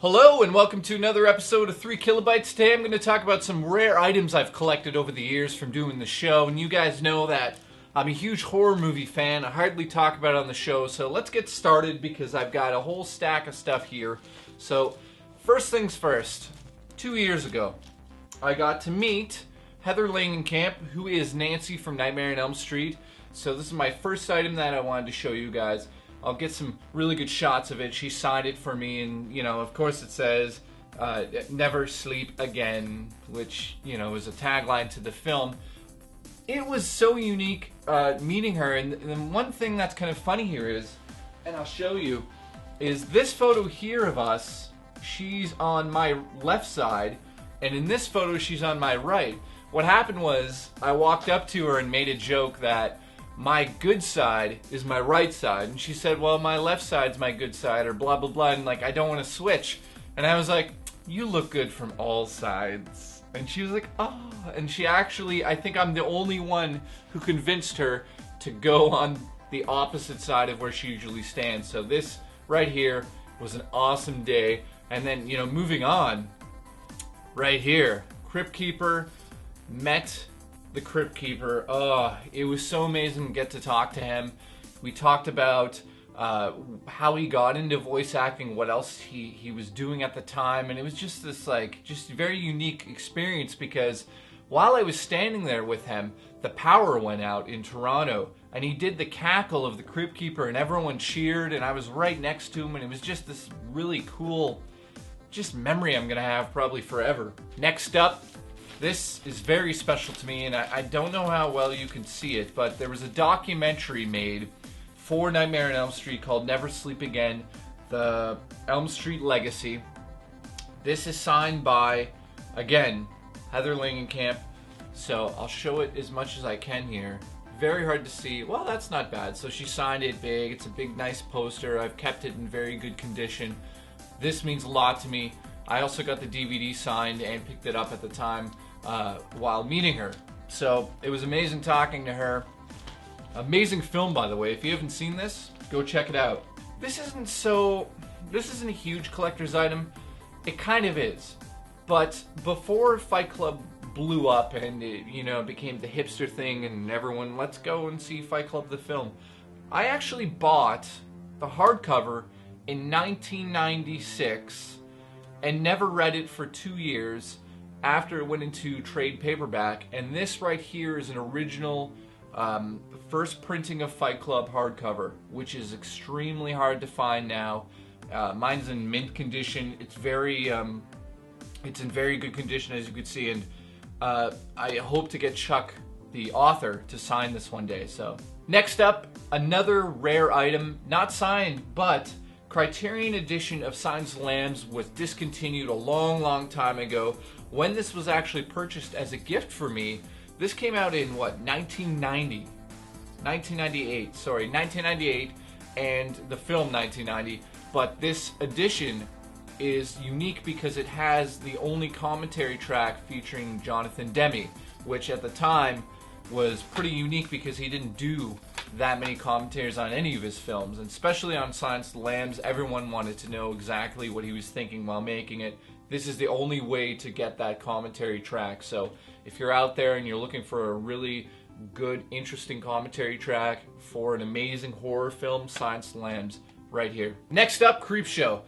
Hello and welcome to another episode of 3 Kilobytes. Today I'm going to talk about some rare items I've collected over the years from doing the show. And you guys know that I'm a huge horror movie fan. I hardly talk about it on the show, so let's get started because I've got a whole stack of stuff here. So first things first, 2 years ago I got to meet Heather Langenkamp, who is Nancy from Nightmare on Elm Street. So this is my first item that I wanted to show you guys. I'll get some really good shots of it. She signed it for me, and, you know, of course it says, never sleep again, which, you know, is a tagline to the film. It was so unique meeting her, and one thing that's kind of funny here is, and I'll show you, is this photo here of us. She's on my left side, and in this photo she's on my right. What happened was, I walked up to her and made a joke that my good side is my right side, and she said, well, my left side's my good side, or blah blah blah, and like, I don't want to switch. And I was like, you look good from all sides. And she was like, oh, and she actually, I think I'm the only one who convinced her to go on the opposite side of where she usually stands. So this right here was an awesome day. And then, you know, moving on, right here, Crypt Keeper met the Crypt Keeper. Oh, it was so amazing to get to talk to him. We talked about how he got into voice acting, what else he was doing at the time, and it was just this like just very unique experience because while I was standing there with him, the power went out in Toronto, and he did the cackle of the Crypt Keeper, and everyone cheered, and I was right next to him, and it was just this really cool just memory I'm gonna have probably forever. Next up, this is very special to me, and I don't know how well you can see it, but there was a documentary made for Nightmare on Elm Street called Never Sleep Again, the Elm Street Legacy. This is signed by, again, Heather Langenkamp, so I'll show it as much as I can here. Very hard to see. Well, that's not bad. So she signed it big. It's a big, nice poster. I've kept it in very good condition. This means a lot to me. I also got the DVD signed and picked it up at the time while meeting her. So it was amazing talking to her. Amazing film, by the way. If you haven't seen this, go check it out. This isn't a huge collector's item. It kind of is. But before Fight Club blew up and it, you know, became the hipster thing and everyone, let's go and see Fight Club the film, I actually bought the hardcover in 1996 and never read it for 2 years after it went into trade paperback. And this right here is an original first printing of Fight Club hardcover, which is extremely hard to find now. Mine's in mint condition. It's in very good condition, as you can see, and I hope to get Chuck, the author, to sign this one day. So next up, another rare item, not signed, but Criterion edition of Silence of the Lambs was discontinued a long time ago. When this was actually purchased as a gift for me, this came out in, what, 1998, and the film 1990, but this edition is unique because it has the only commentary track featuring Jonathan Demme, which at the time was pretty unique because he didn't do that many commentaries on any of his films, and especially on Silence of the Lambs, everyone wanted to know exactly what he was thinking while making it. This is the only way to get that commentary track, so if you're out there and you're looking for a really good, interesting commentary track for an amazing horror film, Silence of the Lambs, right here. Next up, Creepshow.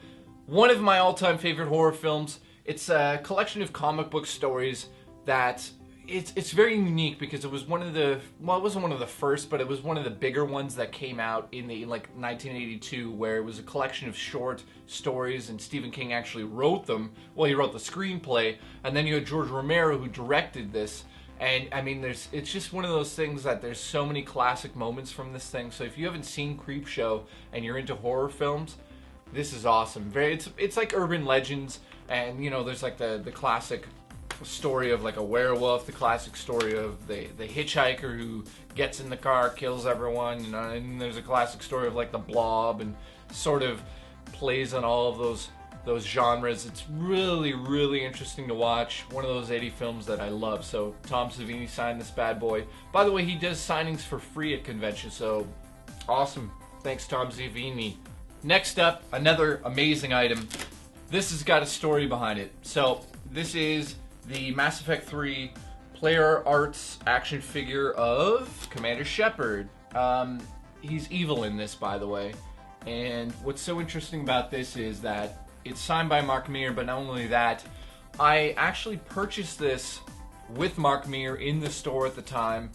One of my all-time favorite horror films. It's a collection of comic book stories that it's very unique because it was one of the, well, it wasn't one of the first, but it was one of the bigger ones that came out in like 1982, where it was a collection of short stories, and Stephen King actually wrote them. Well, he wrote the screenplay, and then you had George Romero who directed this. And I mean, it's just one of those things that there's so many classic moments from this thing. So if you haven't seen Creepshow and you're into horror films, this is awesome. It's like urban legends, and you know, there's like the classic story of like a werewolf, the classic story of the hitchhiker who gets in the car, kills everyone, and there's a classic story of like the Blob, and sort of plays on all of those genres. It's really interesting to watch. One of those 80 films that I love. So Tom Savini signed this bad boy. By the way, he does signings for free at conventions, so awesome. Thanks, Tom Savini. Next up, another amazing item. this has got a story behind it. So this is the Mass Effect 3 Player Arts action figure of Commander Shepard. He's evil in this, by the way. And what's so interesting about this is that it's signed by Mark Meer, but not only that, I actually purchased this with Mark Meer in the store at the time.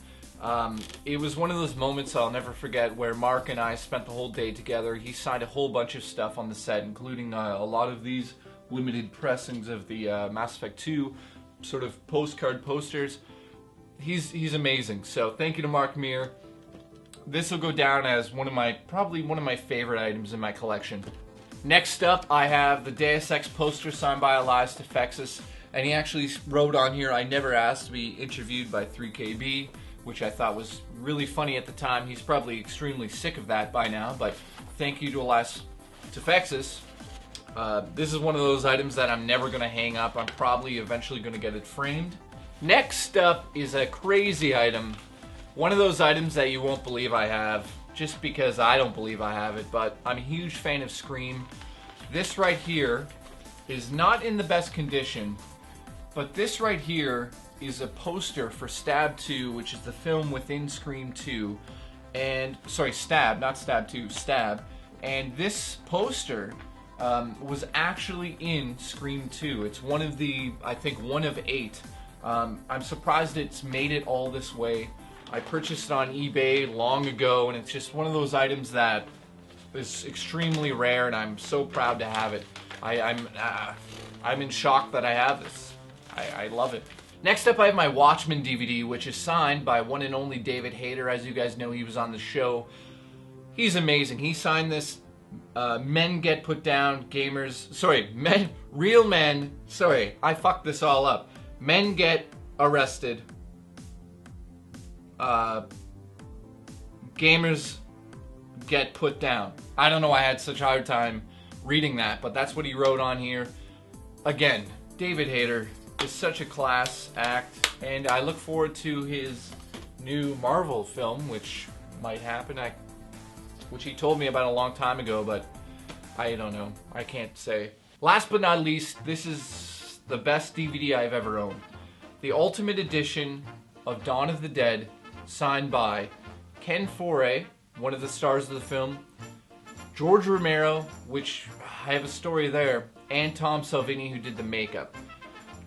It was one of those moments I'll never forget where Mark and I spent the whole day together. He signed a whole bunch of stuff on the set, including a lot of these limited pressings of the Mass Effect 2 sort of postcard posters. He's amazing. So thank you to Mark Meer. This will go down as probably one of my favorite items in my collection. Next up, I have the Deus Ex poster signed by Elias Tefexis, and he actually wrote on here, "I never asked to be interviewed by 3KB," which I thought was really funny at the time. He's probably extremely sick of that by now, but thank you to Elias Tefexis. This is one of those items that I'm never going to hang up. I'm probably eventually going to get it framed. Next up is a crazy item. One of those items that you won't believe I have, just because I don't believe I have it, but I'm a huge fan of Scream. This right here is not in the best condition, but this right here is a poster for Stab 2, which is the film within Scream 2. And, sorry, Stab, not Stab 2, Stab. And this poster was actually in Scream 2. It's one of the, I think, one of 8. I'm surprised it's made it all this way. I purchased it on eBay long ago, and it's just one of those items that is extremely rare, and I'm so proud to have it. I'm in shock that I have this. I love it. Next up, I have my Watchmen DVD, which is signed by one and only David Hayter. As you guys know, he was on the show. He's amazing. He signed this. Men get put down, gamers... Sorry, real men... Sorry, I fucked this all up. Men get arrested. Gamers get put down. I don't know why I had such a hard time reading that, but that's what he wrote on here. Again, David Hayter is such a class act, and I look forward to his new Marvel film, which might happen, which he told me about a long time ago, but I don't know. I can't say. Last but not least, this is the best DVD I've ever owned. The Ultimate Edition of Dawn of the Dead, signed by Ken Foray, one of the stars of the film, George Romero, which I have a story there, and Tom Salvini, who did the makeup.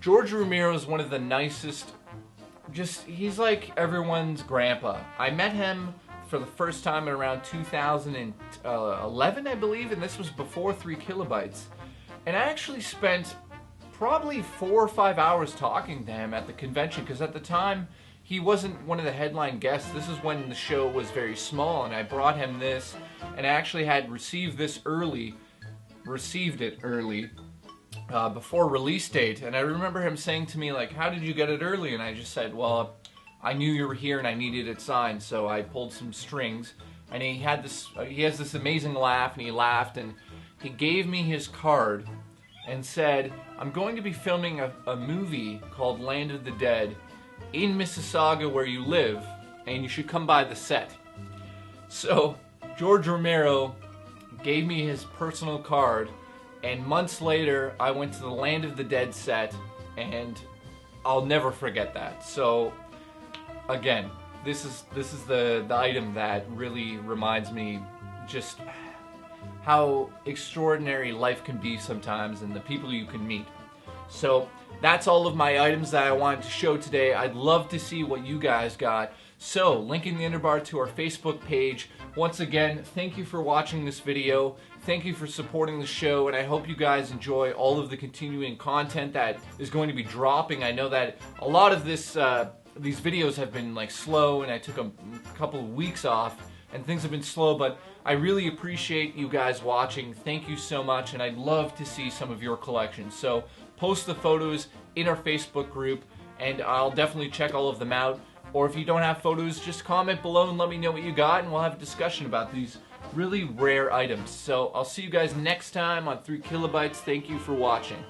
George Romero is one of the nicest, he's like everyone's grandpa. I met him for the first time in around 2011, I believe, and this was before 3 kilobytes. And I actually spent probably 4 or 5 hours talking to him at the convention, because at the time, he wasn't one of the headline guests. This is when the show was very small, and I brought him this, and I actually had received it early, before release date. And I remember him saying to me, like, "How did you get it early?" And I just said, "Well, I knew you were here and I needed it signed, so I pulled some strings." And he has this amazing laugh, and he laughed, and he gave me his card and said, "I'm going to be filming a movie called Land of the Dead in Mississauga where you live, and you should come by the set." So George Romero gave me his personal card, and months later I went to the Land of the Dead set, and I'll never forget that. So again, this is the item that really reminds me just how extraordinary life can be sometimes and the people you can meet. So that's all of my items that I wanted to show today. I'd love to see what you guys got. So, link in the underbar to our Facebook page. Once again, thank you for watching this video. Thank you for supporting the show, and I hope you guys enjoy all of the continuing content that is going to be dropping. I know that a lot of these videos have been like slow, and I took a couple of weeks off, and things have been slow, but I really appreciate you guys watching. Thank you so much, and I'd love to see some of your collections. So post the photos in our Facebook group, and I'll definitely check all of them out. Or if you don't have photos, just comment below and let me know what you got, and we'll have a discussion about these really rare items. So I'll see you guys next time on 3 kilobytes. Thank you for watching.